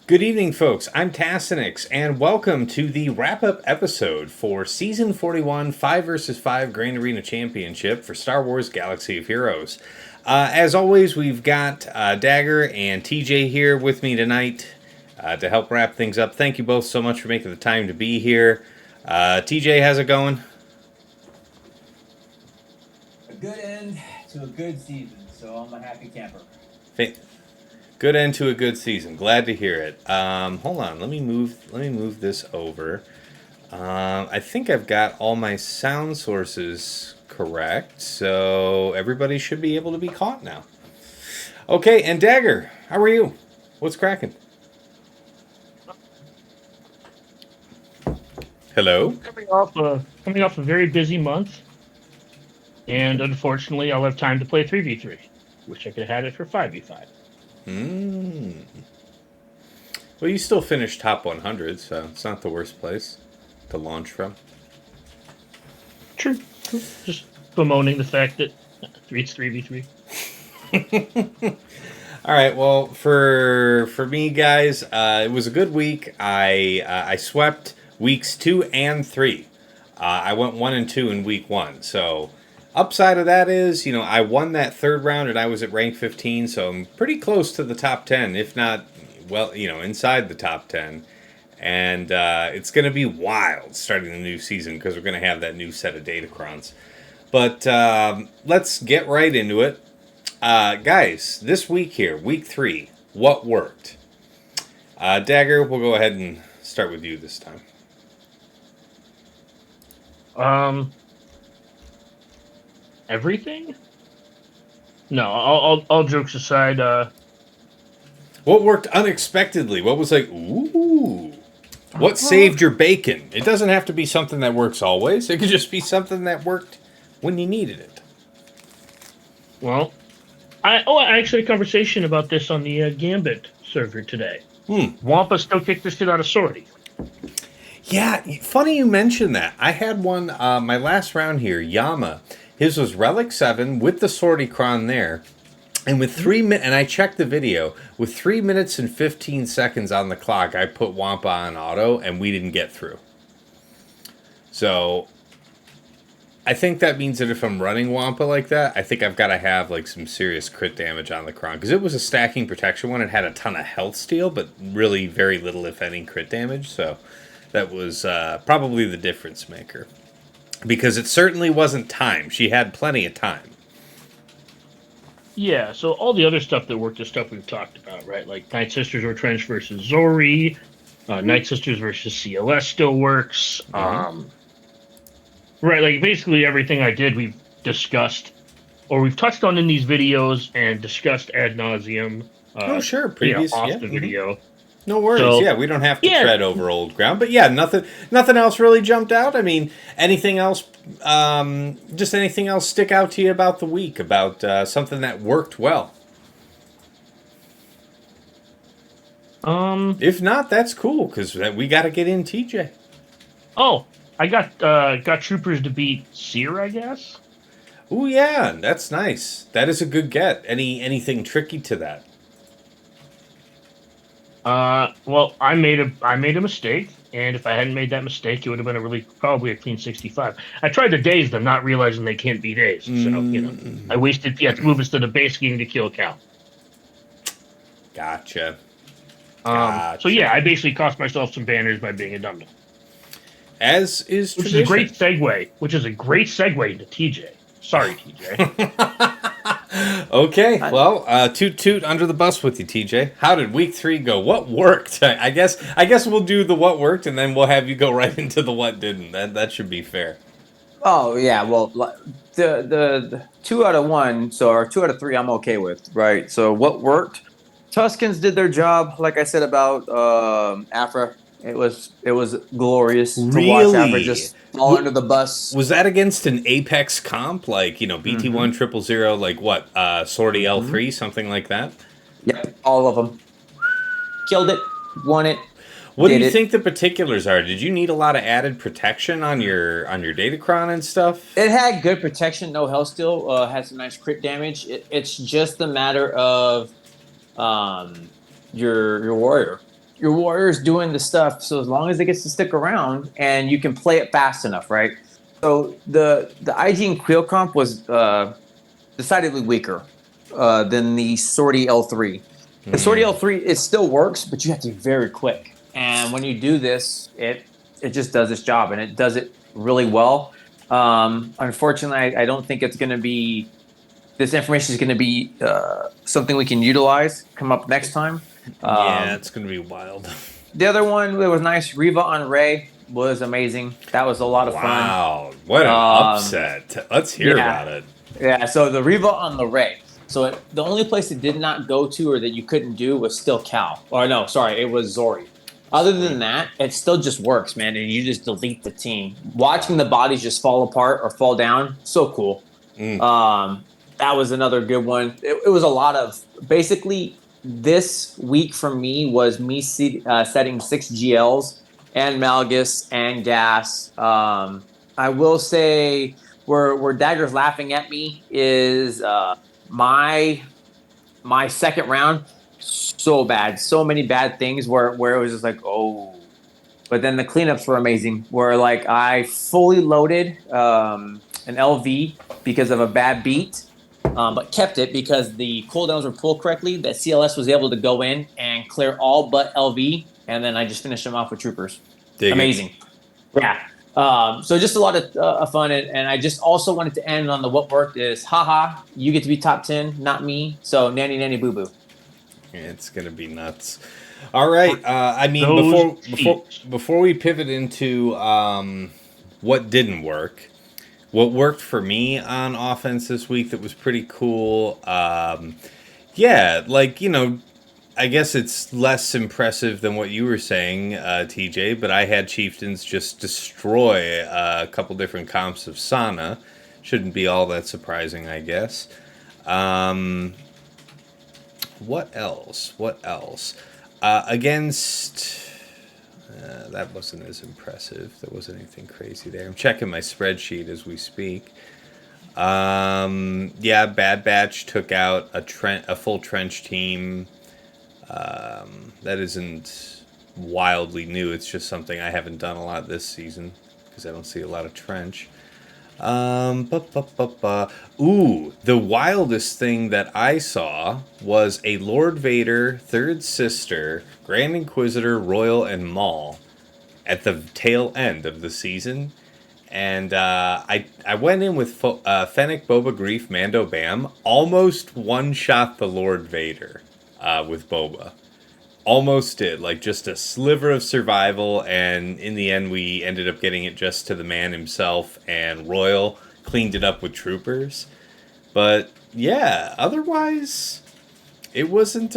Good evening, folks. I'm Tassinix, and welcome to the wrap-up episode for Season 41 5 vs. 5 Grand Arena Championship for Star Wars Galaxy of Heroes. As always, we've got Dagger and TJ here with me tonight to help wrap things up. Thank you both so much for making the time to be here. TJ, how's it going? A good end to a good season, so I'm a happy camper. Good end to a good season. Glad to hear it. Hold on, let me move this over. I think I've got all my sound sources correct, so everybody should be able to be caught now. Okay, and Dagger, how are you? What's cracking? Hello? Coming off a very busy month, and unfortunately, I'll have time to play 3v3. Wish I could have had it for 5v5. Well, you still finished top 100, so it's not the worst place to launch from. True. Just bemoaning the fact that it's 3v3. All right. Well, for me, guys, it was a good week. I swept weeks 2 and 3. I went 1 and 2 in week 1. So upside of that is, I won that third round and I was at rank 15, so I'm pretty close to the top 10, if not, well, inside the top 10. And it's going to be wild starting the new season because we're going to have that new set of Datacrons. But let's get right into it. Guys, this week here, week 3, what worked? Dagger, we'll go ahead and start with you this time. Everything? No, all jokes aside, What worked unexpectedly? What was like, ooh? What saved your bacon? It doesn't have to be something that works always. It could just be something that worked when you needed it. well, I actually had a conversation about this on the Gambit server today. Wampa still kicked the shit out of Sortie. Yeah, funny you mentioned that. I had one, my last round here, Yama. His was Relic 7 with the Sorticron there. And with 3 minutes, and I checked the video, with 3 minutes and 15 seconds on the clock, I put Wampa on auto, and we didn't get through. So, I think that means that if I'm running Wampa like that, I think I've got to have like some serious crit damage on the Cron. Because it was a stacking protection one. It had a ton of health steal, but really very little, if any, crit damage. So, that was probably the difference maker. Because it certainly wasn't time. She had plenty of time. Yeah, so all the other stuff that worked is stuff we've talked about, right? Like Night Sisters Retrenched versus Zori, Night Sisters versus CLS still works. Right, like basically everything I did we've discussed, or we've touched on in these videos and discussed ad nauseum. Sure, previous, off the video. No worries. So, we don't have to tread over old ground. But yeah, nothing else really jumped out. I mean, anything else? Just anything else stick out to you about the week? About something that worked well? If not, that's cool because we got to get in TJ. Oh, I got troopers to beat Seer, I guess. Oh yeah, that's nice. That is a good get. Anything tricky to that? Well, I made a mistake, and if I hadn't made that mistake, it would have been probably a clean 65. I tried to daze them, not realizing they can't be dazed. So, I wasted movements to the base game to kill count. Gotcha. So yeah, I basically cost myself some banners by being a dum-dum. As is which tradition. is a great segue into TJ. Sorry, TJ. Okay, well, toot under the bus with you, TJ. How did week 3 go? What worked? I guess we'll do the what worked, and then we'll have you go right into the what didn't. That should be fair. Oh yeah, well, the 2 out of 1, or 2 out of 3, I'm okay with, right? So what worked? Tuscans did their job, like I said about Afra. It was glorious to watch Afra just fall under the bus. Was that against an Apex comp, like BT1 000, like what, Sortie L3, something like that? Yep, all of them. Killed it, won it. What do you think the particulars are? Did you need a lot of added protection on your Datacron and stuff? It had good protection, no health steal, had some nice crit damage. It's just a matter of your warrior. your warrior's doing the stuff. So as long as it gets to stick around and you can play it fast enough, right? So the IG and Queel comp was decidedly weaker than the Sortie L3. The Sortie L3, it still works, but you have to be very quick. And when you do this, it just does its job, and it does it really well. Unfortunately, I don't think it's going to be. This information is going to be something we can utilize come up next time. Yeah, it's going to be wild. The other one that was nice, Riva on Ray, was amazing. That was a lot of fun. Wow, what an upset. Let's hear about it. Yeah, so the Riva on the Ray. So the only place it did not go to or that you couldn't do was still Cal. Or no, sorry, it was Zori. Other than that, it still just works, man, and you just delete the team. Watching the bodies just fall apart or fall down, so cool. That was another good one. It was a lot of, basically, this week for me was me setting 6 GLs and Malgus and Gas. I will say where Dagger's laughing at me is my second round, so bad. So many bad things where it was just like, oh. But then the cleanups were amazing, where like I fully loaded an LV because of a bad beat. But kept it because the cooldowns were pulled correctly, that CLS was able to go in and clear all but LV, and then I just finished them off with troopers. Amazing. Yeah. So just a lot of fun, and I just also wanted to end on the what worked is, haha, you get to be top 10, not me, so nanny boo-boo. It's going to be nuts. All right. I mean, before we pivot into what didn't work, what worked for me on offense this week that was pretty cool, yeah, like, you know, I guess it's less impressive than what you were saying, TJ, but I had Chieftains just destroy a couple different comps of Sana. Shouldn't be all that surprising, I guess. What else? Against... that wasn't as impressive. There wasn't anything crazy there. I'm checking my spreadsheet as we speak. Yeah, Bad Batch took out a full trench team. That isn't wildly new. It's just something I haven't done a lot this season because I don't see a lot of trench. Ooh, the wildest thing that I saw was a Lord Vader, Third Sister, Grand Inquisitor, Royal, and Maul at the tail end of the season. And I went in with Fennec, Boba, Grief, Mando, Bam. Almost one-shot the Lord Vader with Boba. Almost did. Like, just a sliver of survival, and in the end we ended up getting it just to the man himself, and Royal cleaned it up with troopers. But, yeah, otherwise, it wasn't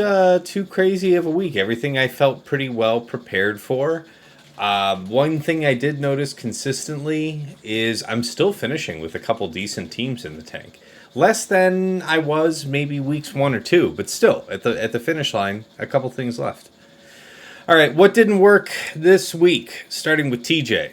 too crazy of a week. Everything I felt pretty well prepared for. One thing I did notice consistently is I'm still finishing with a couple decent teams in the tank. Less than I was maybe weeks 1 or 2, but still at the finish line, a couple things left. All right, what didn't work this week? Starting with TJ.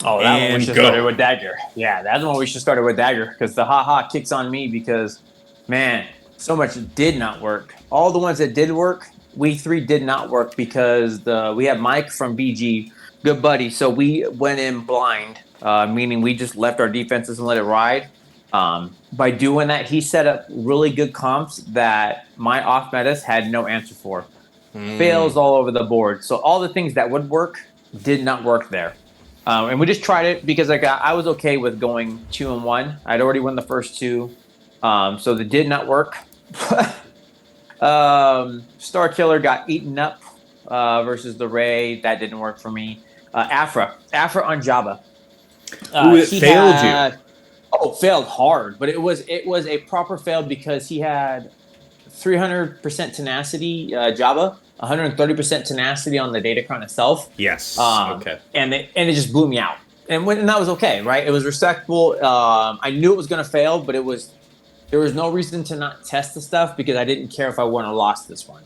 Oh, that one we should have started with Dagger. Yeah, that's the one we should have started with Dagger because the haha kicks on me because, man, so much did not work. All the ones that did work, week 3 did not work because we had Mike from BG, good buddy, so we went in blind. Meaning we just left our defenses and let it ride. By doing that, he set up really good comps that my off metas had no answer for. Fails all over the board. So all the things that would work did not work there. And we just tried it because I was okay with going 2-1. I'd already won the first 2. So that did not work. Star Killer got eaten up versus the Ray. That didn't work for me. Afra on Jabba. Ooh, it failed you. Oh, failed hard, but it was a proper fail because he had 300% tenacity, Jabba, 130% tenacity on the Datacron itself. Yes. Okay. And it just blew me out, and that was okay, right? It was respectable. I knew it was going to fail, but there was no reason to not test the stuff because I didn't care if I won or lost this one.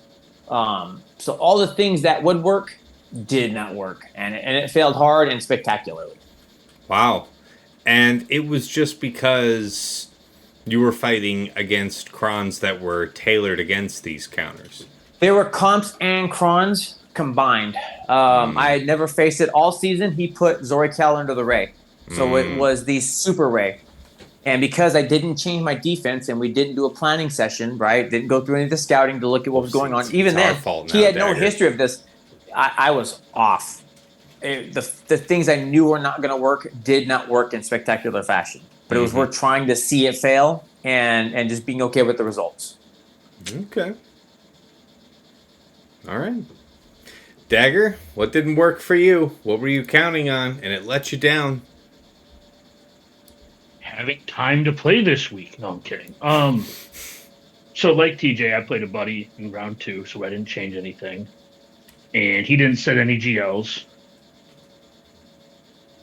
So all the things that would work did not work, and it failed hard and spectacularly. Wow. And it was just because you were fighting against crons that were tailored against these counters. They were comps and crons combined. I had never faced it all season. He put Zorical under the Ray. So it was the Super Ray. And because I didn't change my defense and we didn't do a planning session, right? Didn't go through any of the scouting to look at what was going on. Even it's our then, fault he now, had no Dagger. history of this. I was off. The things I knew were not going to work did not work in spectacular fashion. But it was worth trying to see it fail and just being okay with the results. Okay. All right. Dagger, what didn't work for you? What were you counting on and it let you down? Having time to play this week. No, I'm kidding. So like TJ, I played a buddy in round 2, so I didn't change anything. And he didn't set any GLs.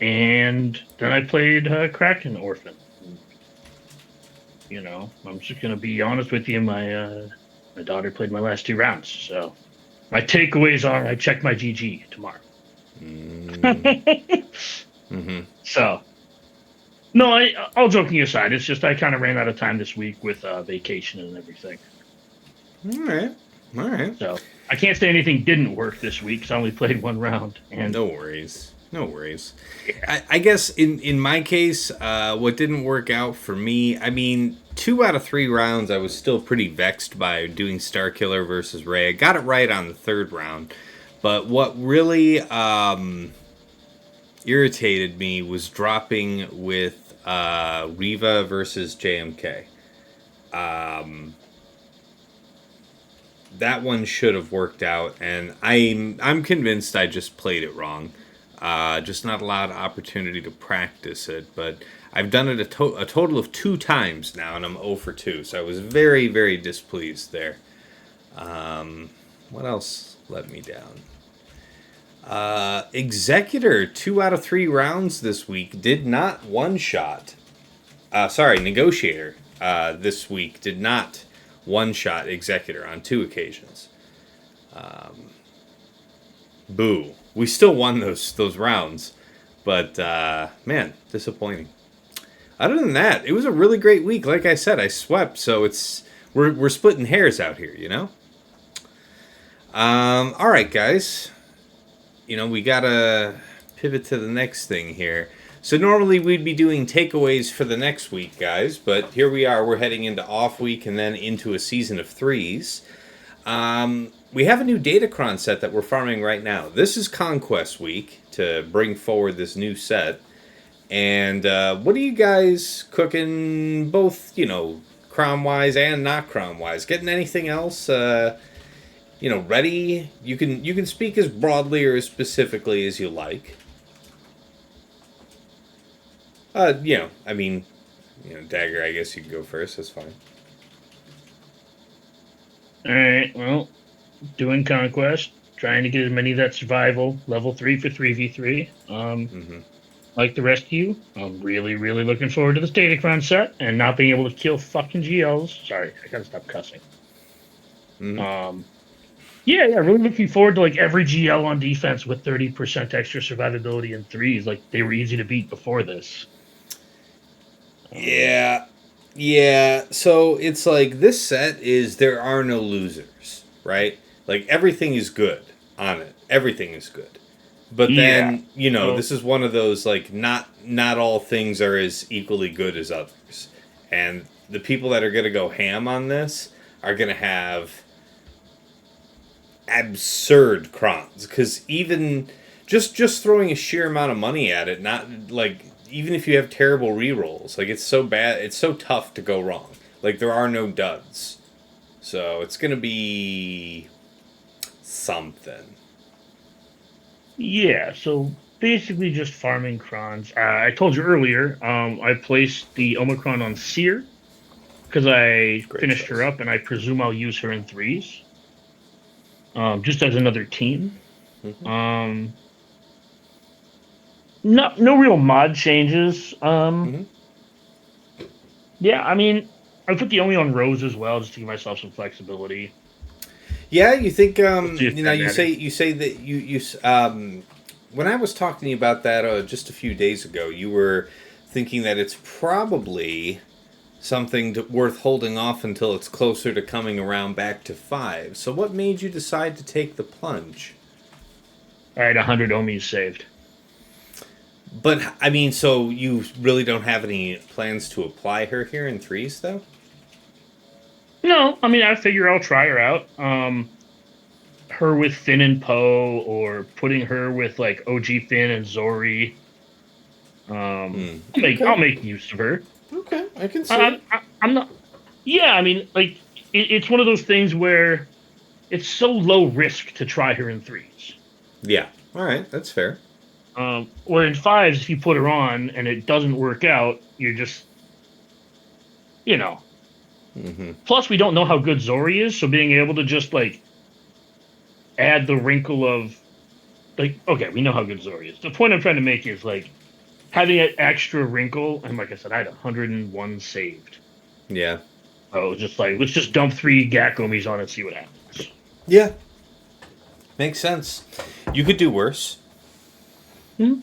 And then I played Kraken Orphan. You know, I'm just gonna be honest with you. My daughter played my last 2 rounds, so my takeaways are: I check my GG tomorrow. So, no, all joking aside, it's just I kind of ran out of time this week with vacation and everything. All right. So I can't say anything didn't work this week because I only played 1 round. And No worries. I guess in my case, what didn't work out for me, I mean, 2 out of 3 rounds, I was still pretty vexed by doing Starkiller versus Ray. I got it right on the 3rd round, but what really irritated me was dropping with Riva versus JMK. That one should have worked out, and I'm convinced I just played it wrong. Just not a lot of opportunity to practice it, but I've done it a total of 2 times now, and I'm 0 for 2, so I was very, very displeased there. What else let me down? Executor, 2 out of 3 rounds this week, did not one-shot. Negotiator, this week did not one-shot Executor on 2 occasions. Boo. We still won those rounds, but man, disappointing. Other than that, it was a really great week. Like I said, I swept, so we're splitting hairs out here, you know. All right, guys. You know, we gotta pivot to the next thing here. So normally we'd be doing takeaways for the next week, guys, but here we are. We're heading into off week and then into a season of 3s. We have a new Datacron set that we're farming right now. This is Conquest Week to bring forward this new set. And what are you guys cooking, both, you know, crown-wise and not crown-wise? Getting anything else, ready? You can speak as broadly or as specifically as you like. Dagger, I guess you can go first. That's fine. all right, well, doing Conquest, trying to get as many of that survival level 3 for 3v3. Like the rest of you, I'm really, really looking forward to this Datacron set and not being able to kill fucking GLs. Sorry, I gotta stop cussing. Really looking forward to like every GL on defense with 30% extra survivability in 3s. Like they were easy to beat before this. Yeah. So it's like this set is there are no losers, right? Like everything is good on it. Everything is good. But then, this is one of those like not all things are as equally good as others. And the people that are going to go ham on this are going to have absurd crons, because even just throwing a sheer amount of money at it, not like even if you have terrible rerolls, like it's so bad, it's so tough to go wrong. Like there are no duds, so it's gonna be something. Yeah, so basically just farming crons. I told you earlier, I placed the Omicron on Seer because I finished her up, and I presume I'll use her in 3s. Just as another team. No real mod changes. Yeah, I mean, I put the only on Rose as well, just to give myself some flexibility. Yeah, you think you say that you when I was talking to you about that just a few days ago, you were thinking that it's probably worth holding off until it's closer to coming around back to 5. So what made you decide to take the plunge? I had 100 ohms saved. But, I mean, so you really don't have any plans to apply her here in 3s, though? No, I mean, I figure I'll try her out. Her with Finn and Poe, or putting her with like OG Finn and Zori. I'll make use of her. Okay, I can see it. I'm not. Yeah, I mean, like it's one of those things where it's so low risk to try her in 3s. Yeah, all right, that's fair. Where in 5s, if you put her on and it doesn't work out, you're just, you know. Mm-hmm. Plus, we don't know how good Zori is, so being able to just like add the wrinkle of, like, okay, we know how good Zori is. The point I'm trying to make is like having that extra wrinkle, and like I said, I had 101 saved. Yeah. So it was just like, let's just dump 3 Gakomis on it and see what happens. Yeah. Makes sense. You could do worse. Hmm?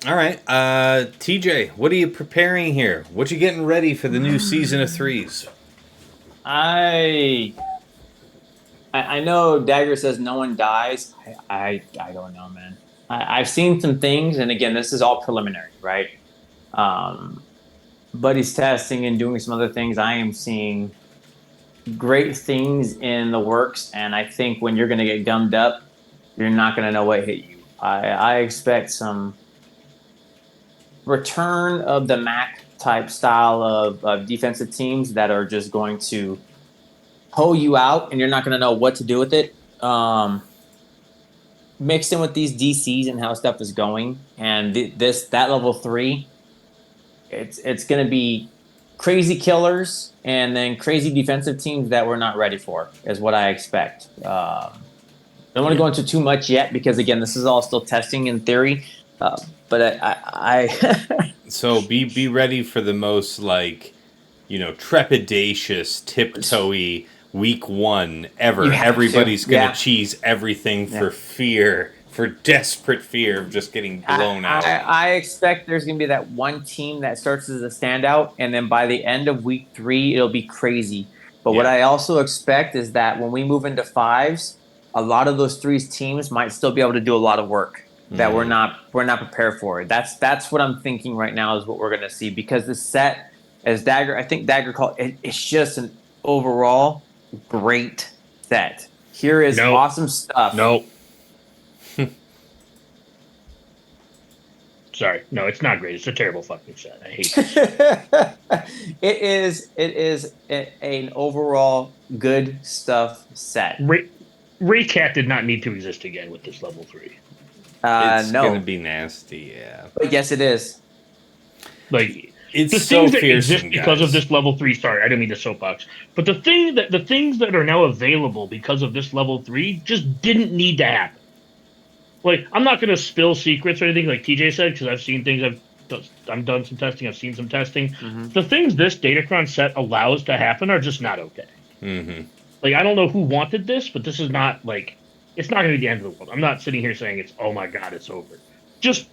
All right, TJ, what are you preparing here? What you getting ready for the new season of 3s? I know Dagger says no one dies. I don't know, man. I've seen some things, and again, this is all preliminary, right? Buddy's testing and doing some other things. I am seeing great things in the works, and I think when you're going to get gummed up, you're not going to know what hit you. I expect some return of the Mac type style of defensive teams that are just going to pull you out, and you're not going to know what to do with it. Mixed in with these DCs and how stuff is going, and that level 3, it's going to be crazy killers and then crazy defensive teams that we're not ready for is what I expect. Don't want to go into too much yet because again, this is all still testing in theory. But I So be ready for the most trepidatious, tiptoey week 1 ever. Everybody's gonna cheese everything for fear, for desperate fear of just getting blown out. I expect there's gonna be that one team that starts as a standout, and then by the end of week 3, it'll be crazy. But what I also expect is that when we move into 5s, a lot of those 3s teams might still be able to do a lot of work that we're not prepared for. That's what I'm thinking right now is what we're gonna see, because the set, as Dagger called it, it's just an overall great set. Here is awesome stuff. Nope. Sorry, no, it's not great. It's a terrible fucking set. I hate it. It is an overall good stuff set. Raycat did not need to exist again with this level 3. It's no. gonna be nasty, yeah. But yes, it is. Like it's the so things that fearsome, exist because of this level 3. Sorry, I didn't mean to soapbox. But the things that are now available because of this level 3 just didn't need to happen. Like, I'm not going to spill secrets or anything like TJ said, because I've seen things. I've done some testing. I've seen some testing. Mm-hmm. The things this Datacron set allows to happen are just not okay. Mm-hmm. Like, I don't know who wanted this, but this is not, like, it's not going to be the end of the world. I'm not sitting here saying it's, oh my God, it's over. Just,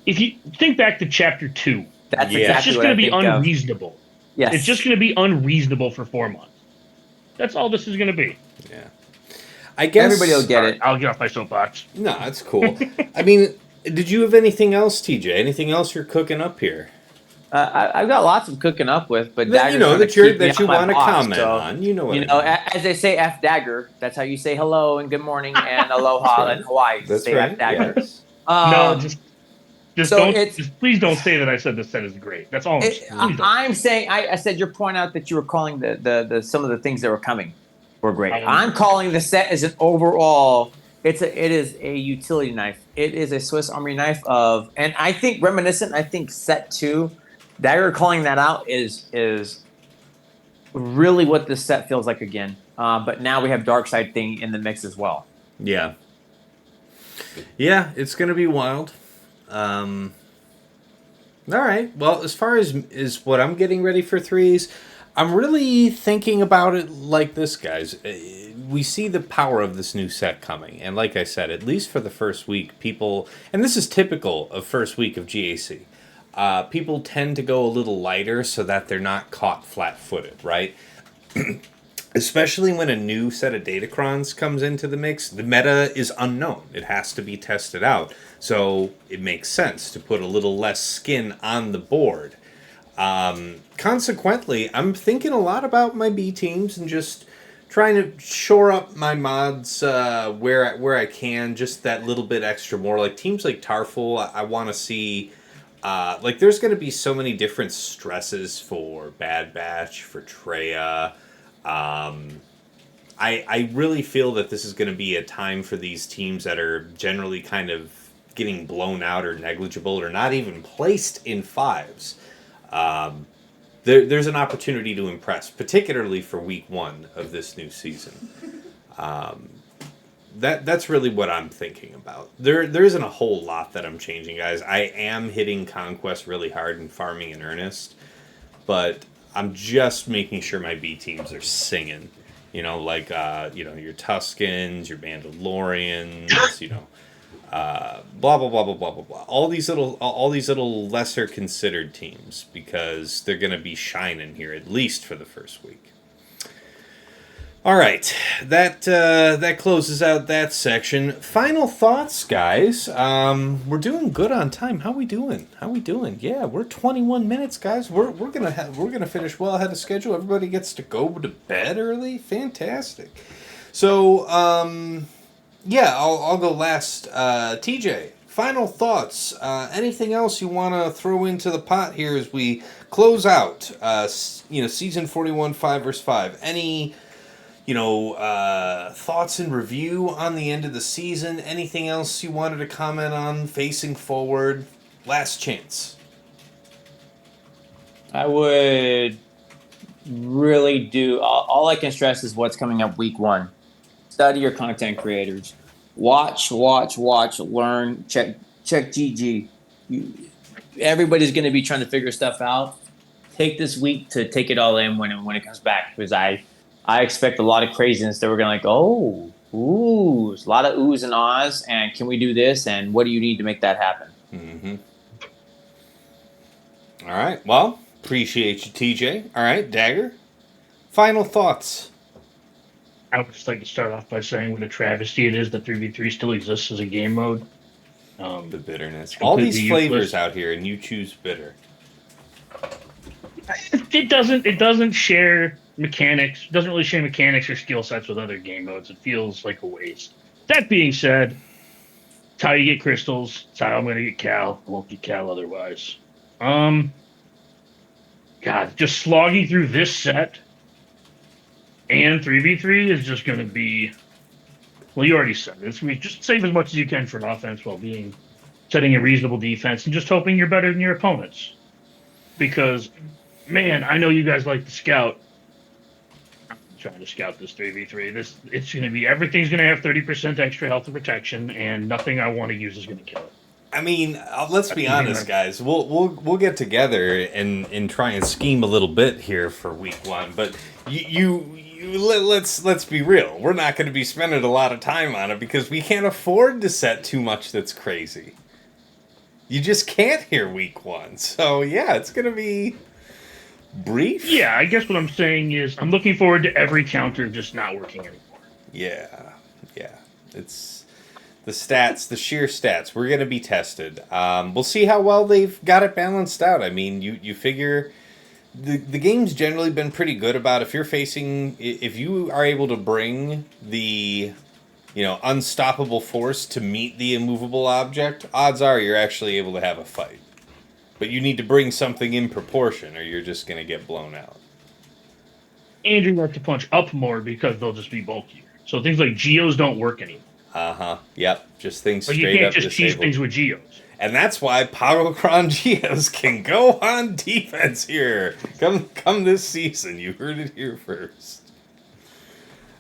if you think back to Chapter 2, it's just going to be unreasonable. Yes. It's just going to be unreasonable for 4 months. That's all this is going to be. Yeah. I guess everybody will get it. I'll get off my soapbox. No, that's cool. I mean, did you have anything else, TJ? Anything else you're cooking up here? I've got lots of cooking up with, but that you want to comment on. You know what as they say, F Dagger. That's how you say hello and good morning and aloha in Hawaii. That's right. F Dagger. Yes. No, just please don't say that I said the set is great. That's all. I'm saying. I said your point out that you were calling the some of the things that were coming were great. I'm calling the set as an overall. It is a utility knife. It is a Swiss Army knife and I think reminiscent. I think set 2, Dagger calling that out is really what this set feels like again. But now we have Dark Side thing in the mix as well. Yeah. Yeah, it's gonna be wild. All right. Well, as far as what I'm getting ready for 3s, I'm really thinking about it like this, guys. We see the power of this new set coming. And like I said, at least for the first week, people... And this is typical of first week of GAC. people tend to go a little lighter so that they're not caught flat-footed, right? Especially when a new set of datacrons comes into the mix, the meta is unknown. It has to be tested out. So it makes sense to put a little less skin on the board. Consequently, I'm thinking a lot about my B teams and just trying to shore up my mods where I can, just that little bit extra more. Like teams like Tarful, I want to see. Like there's going to be so many different stresses for Bad Batch, for Treya. I really feel that this is going to be a time for these teams that are generally kind of getting blown out or negligible or not even placed in fives. There's an opportunity to impress, particularly for week 1 of this new season. That's really what I'm thinking about. There isn't a whole lot that I'm changing, guys. I am hitting Conquest really hard and farming in earnest, but I'm just making sure my B teams are singing. You know, like your Tuscans, your Mandalorians, blah blah blah blah blah blah blah. All these little lesser considered teams because they're gonna be shining here at least for the first week. All right, that closes out that section. Final thoughts, guys. We're doing good on time. How we doing? Yeah, we're 21 minutes, guys. We're gonna finish well ahead of schedule. Everybody gets to go to bed early. Fantastic. So, yeah, I'll go last. TJ, final thoughts. Anything else you want to throw into the pot here as we close out? Season 41, 5 vs 5. Any thoughts and review on the end of the season? Anything else you wanted to comment on facing forward? Last chance. I would really do. All I can stress is what's coming up week 1. Study your content creators. Watch, learn, check GG. Everybody's going to be trying to figure stuff out. Take this week to take it all in when it comes back, because I expect a lot of craziness that we're going to there's a lot of oohs and ahs, and can we do this, and what do you need to make that happen? Mm-hmm. All right, well, appreciate you, TJ. All right, Dagger, final thoughts. I would just like to start off by saying what a travesty it is that 3v3 still exists as a game mode. The bitterness. All these flavors out here, and you choose bitter. It doesn't share mechanics. Doesn't really share mechanics or skill sets with other game modes. It feels like a waste. That being said, it's how you get crystals. It's how I'm going to get Cal. I won't get Cal otherwise. God, just slogging through this set and 3v3 is just going to be. Well, you already said it. Just save as much as you can for offense while setting a reasonable defense and just hoping you're better than your opponents. Because, man, I know you guys like to scout. I'm trying to scout this 3v3. It's going to be, everything's going to have 30% extra health and protection, and nothing I want to use is going to kill it. I mean, let's be honest, guys. We'll get together and try and scheme a little bit here for week 1, but let's be real. We're not going to be spending a lot of time on it because we can't afford to set too much that's crazy. You just can't here week 1. So yeah, it's going to be brief. Yeah, I guess what I'm saying is I'm looking forward to every counter just not working anymore. Yeah. It's the stats, the sheer stats. We're going to be tested. We'll see how well they've got it balanced out. I mean, you figure the game's generally been pretty good about if you are able to bring the unstoppable force to meet the immovable object, odds are you're actually able to have a fight. But you need to bring something in proportion or you're just going to get blown out. And you have to punch up more because they'll just be bulkier. So things like Geos don't work anymore. Yep. Just things but straight up disabled. You can't just tease things with Geos. And that's why Pyrocron Geos can go on defense here. Come this season. You heard it here first.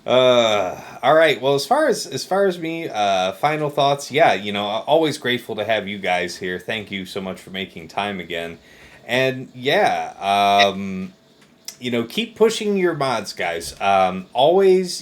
All right. Well, as far as me, final thoughts. Yeah, always grateful to have you guys here. Thank you so much for making time again. And yeah, keep pushing your mods, guys. Always,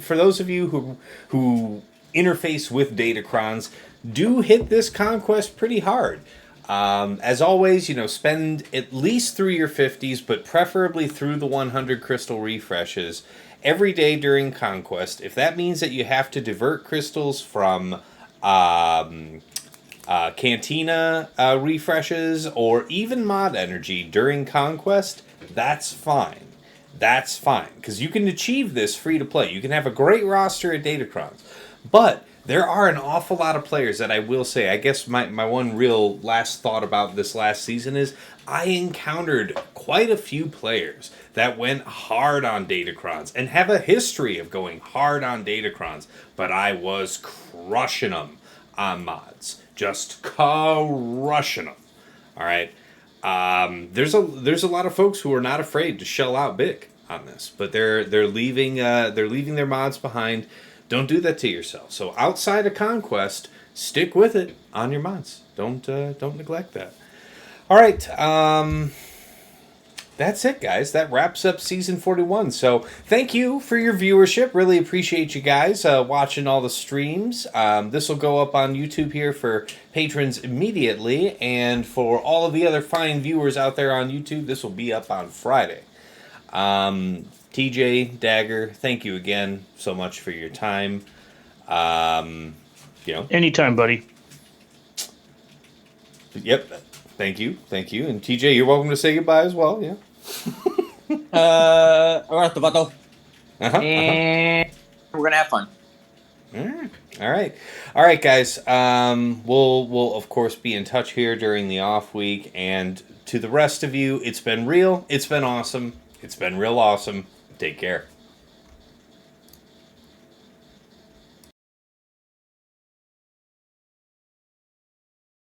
for those of you who interface with Datacrons, do hit this conquest pretty hard. As always, spend at least through your 50s, but preferably through the 100 crystal refreshes every day during Conquest. If that means that you have to divert crystals from Cantina refreshes or even mod energy during Conquest, that's fine. That's fine, because you can achieve this free to play. You can have a great roster at Datacrons. But there are an awful lot of players that I will say, I guess my one real last thought about this last season is I encountered quite a few players that went hard on Datacrons and have a history of going hard on Datacrons, but I was crushing them on mods. Just crushing them. All right. There's a lot of folks who are not afraid to shell out big on this, but they're leaving their mods behind. Don't do that to yourself. So outside of Conquest, stick with it on your mods. Don't neglect that. All right. That's it, guys. That wraps up season 41. So thank you for your viewership. Really appreciate you guys watching all the streams. This will go up on YouTube here for patrons immediately. And for all of the other fine viewers out there on YouTube, this will be up on Friday. TJ, Dagger, thank you again so much for your time. Anytime, buddy. Yep. Thank you. And TJ, you're welcome to say goodbye as well. Yeah. Alright, Tobato. And we're gonna have fun. All right, guys. We'll of course be in touch here during the off week, and to the rest of you, it's been real. It's been awesome. It's been real awesome. Take care.